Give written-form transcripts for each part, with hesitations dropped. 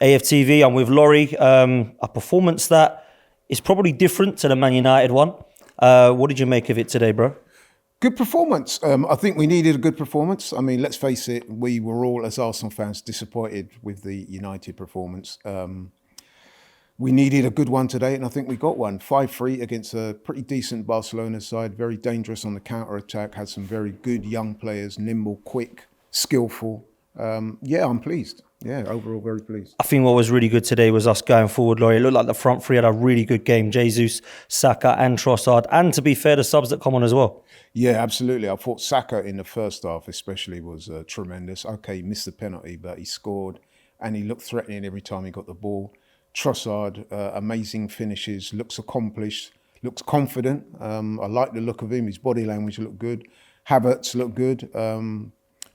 AFTV. I'm with Laurie. A performance that is probably different to the Man United one. What did you make of it today, bro? Good performance. I think we needed a good performance. I mean, let's face it, we were all, as Arsenal fans, disappointed with the United performance. We needed a good one today, and I think we got one. 5-3 against a pretty decent Barcelona side, very dangerous on the counter-attack, had some very good young players, nimble, quick, skillful. Yeah, I'm pleased. Yeah, overall very pleased. I think what was really good today was us going forward, Laurie. It looked like the front three had a really good game. Jesus, Saka and Trossard. And to be fair, the subs that come on as well. Yeah, absolutely. I thought Saka in the first half especially was tremendous. Okay, he missed the penalty, but he scored and he looked threatening every time he got the ball. Trossard, amazing finishes, looks accomplished, looks confident. I like the look of him. His body language looked good. Havertz looked good.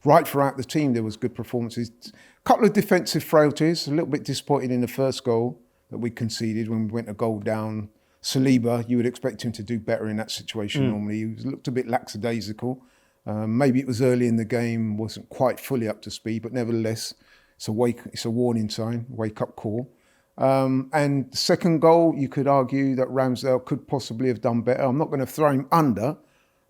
Right throughout the team, there was good performances. A couple of defensive frailties, a little bit disappointing in the first goal that we conceded when we went a goal down. Saliba, you would expect him to do better in that situation normally. He looked a bit lackadaisical. Maybe it was early in the game, wasn't quite fully up to speed, but nevertheless, it's a warning sign, wake-up call. And the second goal, you could argue that Ramsdale could possibly have done better. I'm not going to throw him under,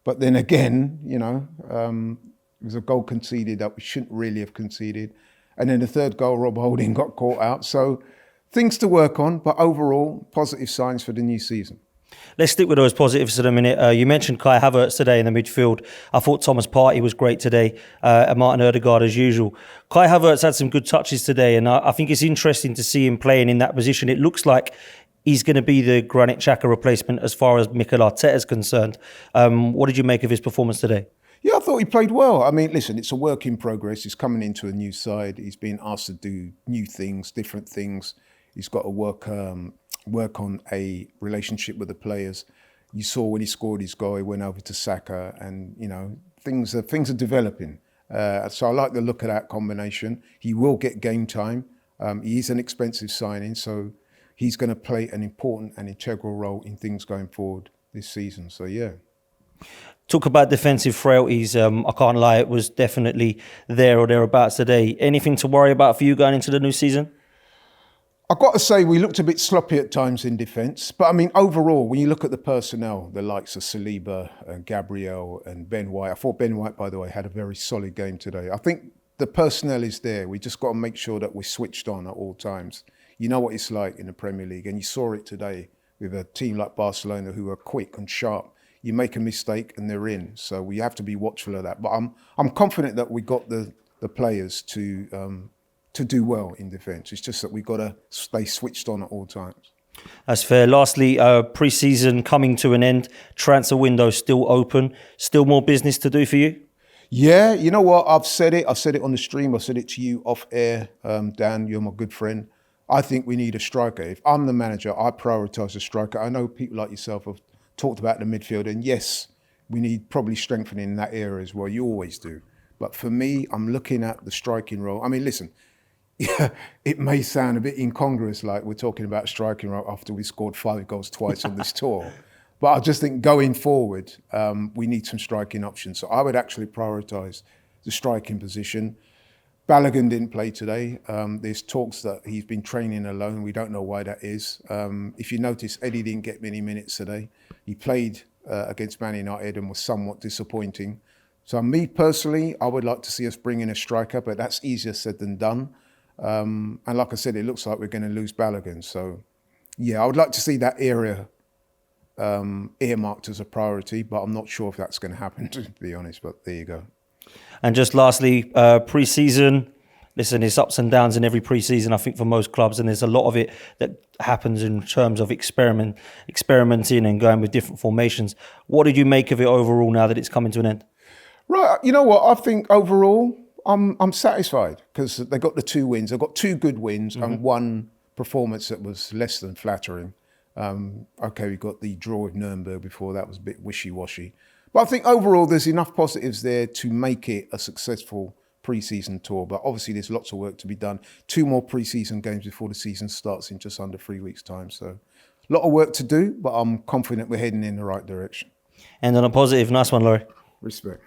but then again, it was a goal conceded that we shouldn't really have conceded. And then the third goal, Rob Holding got caught out. So things to work on, but overall, positive signs for the new season. Let's stick with those positives in a minute. You mentioned Kai Havertz today in the midfield. I thought Thomas Partey was great today, and Martin Odegaard as usual. Kai Havertz had some good touches today, and I think it's interesting to see him playing in that position. It looks like he's going to be the Granit Xhaka replacement as far as Mikel Arteta is concerned. What did you make of his performance today? Yeah, I thought he played well. I mean, listen, it's a work in progress. He's coming into a new side. He's being asked to do new things, different things. He's got to work on a relationship with the players. You saw when he scored his goal, he went over to Saka, and things are developing. So I like the look of that combination. He will get game time. He is an expensive signing, so he's going to play an important and integral role in things going forward this season. So yeah. Talk about defensive frailties. I can't lie, it was definitely there or thereabouts today. Anything to worry about for you going into the new season? I've got to say, we looked a bit sloppy at times in defence. But I mean, overall, when you look at the personnel, the likes of Saliba and Gabriel and Ben White, I thought Ben White, by the way, had a very solid game today. I think the personnel is there. We just got to make sure that we're switched on at all times. You know what it's like in the Premier League, and you saw it today with a team like Barcelona who are quick and sharp. You make a mistake and they're in. So we have to be watchful of that. But I'm confident that we got the players to do well in defence. It's just that we've got to stay switched on at all times. That's fair. Lastly, pre-season coming to an end. Transfer window still open. Still more business to do for you? Yeah, you know what? I've said it on the stream. I said it to you off air. Dan, you're my good friend. I think we need a striker. If I'm the manager, I prioritise a striker. I know people like yourself have talked about the midfield, and yes, we need probably strengthening in that area as well. You always do. But for me, I'm looking at the striking role. I mean, listen, yeah, it may sound a bit incongruous, like we're talking about striking role after we scored 5 goals twice on this tour. But I just think going forward, we need some striking options. So I would actually prioritise the striking position. Balogun didn't play today. There's talks that he's been training alone. We don't know why that is. If you notice, Eddie didn't get many minutes today. He played against Man United and was somewhat disappointing. So me personally, I would like to see us bring in a striker, but that's easier said than done. And like I said, it looks like we're going to lose Balogun. So yeah, I would like to see that area earmarked as a priority, but I'm not sure if that's going to happen, to be honest. But there you go. And just lastly, pre-season, listen, it's ups and downs in every pre-season, I think, for most clubs, and there's a lot of it that happens in terms of experimenting and going with different formations. What did you make of it overall now that it's coming to an end? Right, you know what, I think overall, I'm satisfied because they got the 2 wins. They've got 2 good wins and 1 performance that was less than flattering. Okay, we got the draw with Nuremberg before, that was a bit wishy-washy. But I think overall there's enough positives there to make it a successful pre-season tour. But obviously there's lots of work to be done. 2 more pre-season games before the season starts in just under 3 weeks' time. So a lot of work to do, but I'm confident we're heading in the right direction. And on a positive, nice one, Laurie. Respect.